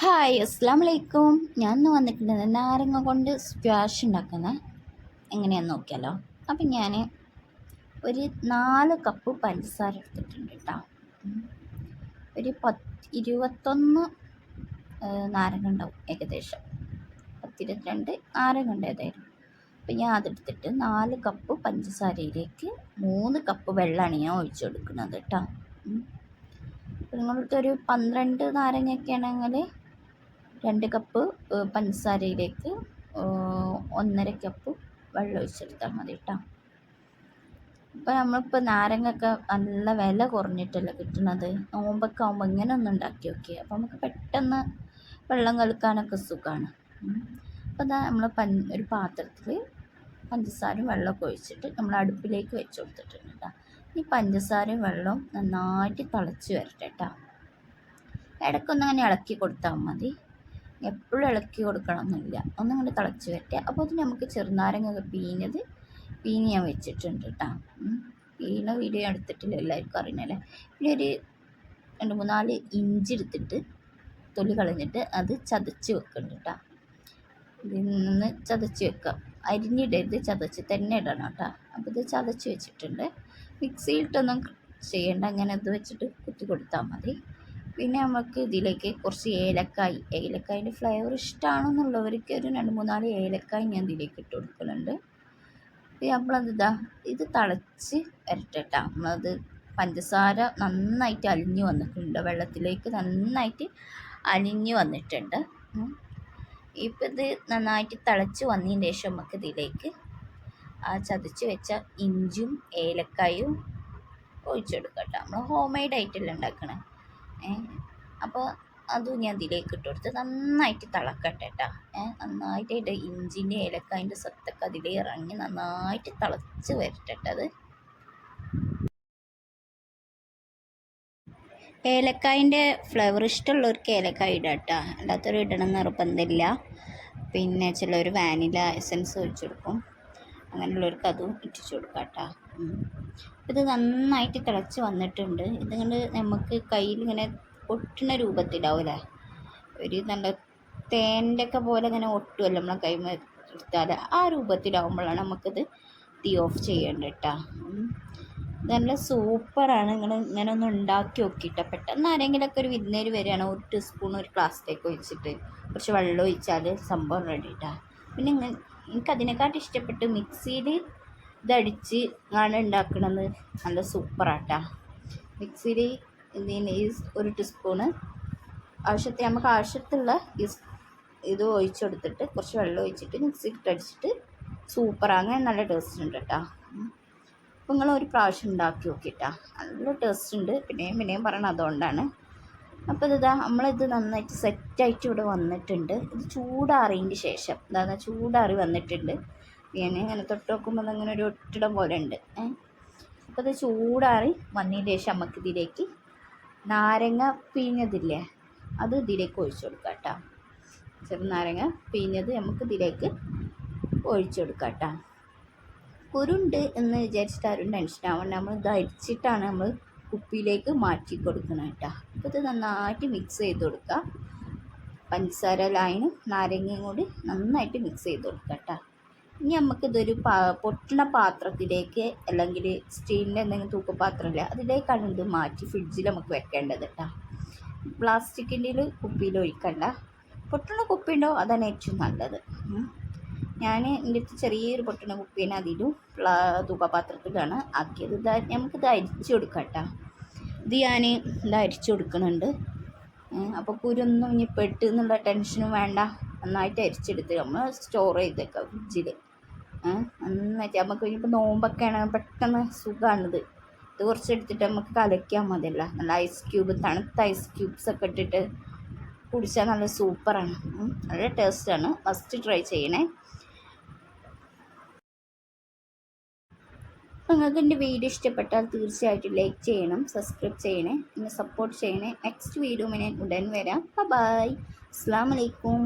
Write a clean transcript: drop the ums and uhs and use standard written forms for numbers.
Hi അസ്സാം വലൈക്കും. ഞാൻ ഇന്ന് വന്നിട്ടുണ്ട് നാരങ്ങ കൊണ്ട് സ്ക്വാഷ് ഉണ്ടാക്കുന്നത് എങ്ങനെയാണെന്ന് നോക്കിയാലോ. അപ്പം ഞാൻ ഒരു 4 കപ്പ് പഞ്ചസാര എടുത്തിട്ടുണ്ട് കേട്ടോ. ഒരു 21 നാരങ്ങ ഉണ്ടാവും ഏകദേശം, 22 നാരങ്ങ ഉണ്ട് ഏതായാലും. അപ്പം ഞാൻ അതെടുത്തിട്ട് 4 കപ്പ് പഞ്ചസാരയിലേക്ക് 3 കപ്പ് വെള്ളമാണ് ഞാൻ ഒഴിച്ചു കൊടുക്കുന്നത് കേട്ടോ. നിങ്ങളടുത്തൊരു 12 നാരങ്ങയൊക്കെ ആണെങ്കിൽ 2 കപ്പ് പഞ്ചസാരയിലേക്ക് 1.5 കപ്പ് വെള്ളം ഒഴിച്ചെടുത്താൽ മതി കേട്ടോ. ഇപ്പോൾ നമ്മളിപ്പോൾ നാരങ്ങയൊക്കെ നല്ല വില കുറഞ്ഞിട്ടല്ലേ കിട്ടുന്നത്. നോമ്പൊക്കെ ആകുമ്പോൾ ഇങ്ങനെ ഒന്ന് ഉണ്ടാക്കി നോക്കിയേ. അപ്പോൾ നമുക്ക് പെട്ടെന്ന് വെള്ളം കലക്കാനൊക്കെ സുഖമാണ്. അപ്പോൾ ഇതാ നമ്മൾ ഒരു പാത്രത്തിൽ പഞ്ചസാരയും വെള്ളമൊക്കെ ഒഴിച്ചിട്ട് നമ്മൾ അടുപ്പിലേക്ക് വെച്ച് കൊടുത്തിട്ടുണ്ട് കേട്ടോ. ഈ പഞ്ചസാരയും വെള്ളവും നന്നായിട്ട് തിളച്ച് വരട്ടെ കേട്ടോ. ഇടയ്ക്കൊന്നങ്ങനെ ഇളക്കി കൊടുത്താൽ മതി, എപ്പോഴും ഇളക്കി കൊടുക്കണമെന്നില്ല. ഒന്നങ്ങനെ തിളച്ച് വരട്ടെ. അപ്പോൾ അത് നമുക്ക് ചെറുനാരങ്ങ പീഞ്ഞ് ഞാൻ വെച്ചിട്ടുണ്ട് കേട്ടോ. പീണ വീഡിയോ എടുത്തിട്ടില്ല, എല്ലാവർക്കും അറിയണല്ലേ. പിന്നെ ഒരു 2-3-4 ഇഞ്ചി എടുത്തിട്ട് തൊലി കളഞ്ഞിട്ട് അത് ചതച്ച് വെക്കുന്നുണ്ട് കേട്ടോ. ഇതിൽ നിന്ന് ചതച്ച് വെക്കാം, അരിഞ്ഞിടരുത്, ചതച്ച് തന്നെ ഇടണം കേട്ടോ. അപ്പോൾ ഇത് ചതച്ച് വെച്ചിട്ടുണ്ട്. മിക്സിയിലിട്ടൊന്നും ചെയ്യേണ്ട, അങ്ങനെ ഇത് വെച്ചിട്ട് കുത്തി കൊടുത്താൽ മതി. പിന്നെ നമുക്ക് ഇതിലേക്ക് കുറച്ച് ഏലക്കായിൻ്റെ ഫ്ലേവർ ഇഷ്ടമാണെന്നുള്ളവർക്ക് ഒരു 2-3-4 ഏലക്കായ് ഞാൻ ഇതിലേക്ക് ഇട്ട് കൊടുക്കുന്നുണ്ട്. പിന്നെ നമ്മളതിതാ ഇത് തിളച്ച് വരട്ടെ കേട്ടോ. നമ്മളത് പഞ്ചസാര നന്നായിട്ട് അലിഞ്ഞ് വന്നിട്ടുണ്ട്, വെള്ളത്തിലേക്ക് നന്നായിട്ട് അലിഞ്ഞ് വന്നിട്ടുണ്ട്. ഇപ്പം ഇത് നന്നായിട്ട് തിളച്ച് വന്നതിന് ശേഷം നമുക്ക് ഇതിലേക്ക് ആ ചതച്ച് വെച്ച ഇഞ്ചും ഏലക്കായും ഒഴിച്ചെടുക്കാം കേട്ടോ. നമ്മൾ ഹോം മെയ്ഡ് ആയിട്ടല്ലേ ഉണ്ടാക്കണേ. അപ്പോൾ അതും ഞാൻ ഇതിലേക്ക് ഇട്ട് കൊടുത്ത് നന്നായിട്ട് തിളക്കട്ടെ കേട്ടോ. നന്നായിട്ട് ഇഞ്ചിൻ്റെ ഏലക്കായൻ്റെ സത്തൊക്കെ അതിലേ ഇറങ്ങി നന്നായിട്ട് തിളച്ച് വരട്ടെ. അത് ഏലക്കായൻ്റെ ഫ്ലേവർ ഇഷ്ടമുള്ളവർക്ക് ഏലക്കായ ഇടാം കേട്ടോ, അല്ലാത്തൊരു ഇടണം നിർബന്ധമില്ല. പിന്നെ ചിലർ വാനില എസൻസ് ഒഴിച്ചെടുക്കും, അങ്ങനെയുള്ളവർക്ക് അതും ഇട്ടിച്ചു കൊടുക്കാം കേട്ടോ. ഇത് നന്നായിട്ട് തിളച്ച് വന്നിട്ടുണ്ട്. ഇതുകൊണ്ട് നമുക്ക് കയ്യിൽ ഇങ്ങനെ ഒട്ടുന്ന രൂപത്തിലാവില്ലേ, ഒരു നല്ല തേൻ്റെ ഒക്കെ പോലെ ഇങ്ങനെ ഒട്ടുമല്ലോ നമ്മളെ കൈ എടുത്താൽ, ആ രൂപത്തിലാവുമ്പോഴാണ് നമുക്കിത് തീ ഓഫ് ചെയ്യേണ്ടത് കേട്ടോ. നല്ല സൂപ്പറാണ്. ഇങ്ങനെ ഒന്ന് ഉണ്ടാക്കി നോക്കിയിട്ട് പെട്ടെന്ന് ആരെങ്കിലുമൊക്കെ ഒരു വിരുന്നേര് വരികയാണ്, 1 ടീസ്പൂൺ ഒരു ഗ്ലാസ്സിലേക്ക് ഒഴിച്ചിട്ട് കുറച്ച് വെള്ളം ഒഴിച്ചാൽ സംഭവം റെഡി കേട്ടോ. പിന്നെ എനിക്കതിനെക്കാട്ടും ഇഷ്ടപ്പെട്ട് മിക്സിയിൽ ഇതടിച്ച് ആണ് ഉണ്ടാക്കണത്, നല്ല സൂപ്പറാട്ടാ. മിക്സിയിൽ ഇതിന് 1 ടീസ്പൂണ് നമുക്ക് ആവശ്യത്തിലുള്ള ഇത് ഒഴിച്ചു കൊടുത്തിട്ട് കുറച്ച് വെള്ളം ഒഴിച്ചിട്ട് മിക്സിയിൽ അടിച്ചിട്ട് സൂപ്പറാണ്. അങ്ങനെ നല്ല ടേസ്റ്റ് ഉണ്ട് കേട്ടോ. അപ്പോൾ നിങ്ങൾ ഒരു പ്രാവശ്യം ഉണ്ടാക്കി നോക്കിയിട്ടാ, നല്ല ടേസ്റ്റ് ഉണ്ട്. പിന്നെയും പറയണം, അതുകൊണ്ടാണ്. അപ്പോൾ ഇതാ നമ്മളിത് നന്നായിട്ട് സെറ്റായിട്ട് ഇവിടെ വന്നിട്ടുണ്ട്. ഇത് ചൂടാറിയതിന് ശേഷം ചൂടാറി വന്നിട്ടുണ്ട്. ഞാൻ ഇങ്ങനെ തൊട്ട് നോക്കുമ്പോൾ അങ്ങനെ ഒരു ഒട്ടിടം പോലെ ഉണ്ട്. അപ്പോൾ ഇത് ചൂടാറി വന്നതിന് ശേഷം നമുക്ക് ഇതിലേക്ക് നാരങ്ങ പിഴിഞ്ഞതില്ലേ, അത് ഇതിലേക്ക് ഒഴിച്ചു കൊടുക്കാം കേട്ടോ. ചെറുനാരങ്ങ പിഴിഞ്ഞത് നമുക്ക് ഇതിലേക്ക് ഒഴിച്ചു കൊടുക്കാം കേട്ടോ. കുരുണ്ട് എന്ന് വിചാരിച്ചിട്ട് ആരും ടെൻഷൻ ആവണ്ട, നമ്മൾ ഇത് അരിച്ചിട്ടാണ് നമ്മൾ കുപ്പിയിലേക്ക് മാറ്റി കൊടുക്കണം കേട്ടോ. അപ്പോൾ ഇത് നന്നായിട്ട് മിക്സ് ചെയ്ത് കൊടുക്കുക. പഞ്ചസാര ലായനും നാരങ്ങയും കൂടി നന്നായിട്ട് മിക്സ് ചെയ്ത് കൊടുക്കുക കേട്ടോ. ഇനി നമുക്കിതൊരു പൊട്ടുന്ന പാത്രത്തിലേക്ക്, അല്ലെങ്കിൽ സ്റ്റീലിൻ്റെ എന്തെങ്കിലും തൂക്കപാത്രമില്ല, അതിലേക്കാണ് ഇത് മാറ്റി ഫ്രിഡ്ജിൽ നമുക്ക് വെക്കേണ്ടത് കേട്ടോ. പ്ലാസ്റ്റിക്കിൻ്റെ കുപ്പിയിൽ ഒഴിക്കണ്ട, പൊട്ടുന്ന കുപ്പി ഉണ്ടോ അതാണ് ഏറ്റവും നല്ലത്. ഞാൻ എൻ്റെ അടുത്ത് ചെറിയൊരു പൊട്ടുന്ന കുപ്പീനെ അതിലും തൂക്കപാത്രത്തിലാണ് ആക്കിയത്. നമുക്കിത് അരിച്ചു കൊടുക്കാം കേട്ടോ. ഇത് ഞാൻ ഇത് അരിച്ചു കൊടുക്കുന്നുണ്ട്. അപ്പോൾ കുരൊന്നും ഇനി പെട്ട് എന്നുള്ള ടെൻഷനും വേണ്ട, നന്നായിട്ട് അരിച്ചെടുത്ത് നമ്മൾ സ്റ്റോർ ചെയ്തേക്കാം ഫ്രിഡ്ജിൽ. നന്നായിട്ട് നമുക്ക് ഇനിയിപ്പോൾ നോമ്പൊക്കെയാണ്, പെട്ടെന്ന് സുഖമാണിത്. ഇത് കുറച്ചെടുത്തിട്ട് നമുക്ക് കലയ്ക്കാൻ മതിയല്ല. നല്ല ഐസ് ക്യൂബ്, തണുത്ത ഐസ് ക്യൂബ്സ് ഒക്കെ ഇട്ടിട്ട് കുടിച്ചാൽ നല്ല സൂപ്പറാണ്, നല്ല ടേസ്റ്റാണ്. ഫസ്റ്റ് ട്രൈ ചെയ്യണേ. നിങ്ങൾക്ക് എൻ്റെ വീഡിയോ ഇഷ്ടപ്പെട്ടാൽ തീർച്ചയായിട്ടും ലൈക്ക് ചെയ്യണം, സബ്സ്ക്രൈബ് ചെയ്യണേ, എന്നെ സപ്പോർട്ട് ചെയ്യണേ. നെക്സ്റ്റ് വീഡിയോ ഞാൻ ഉടൻ വരാം. ബൈ. അസ്സലാമു അലൈക്കും.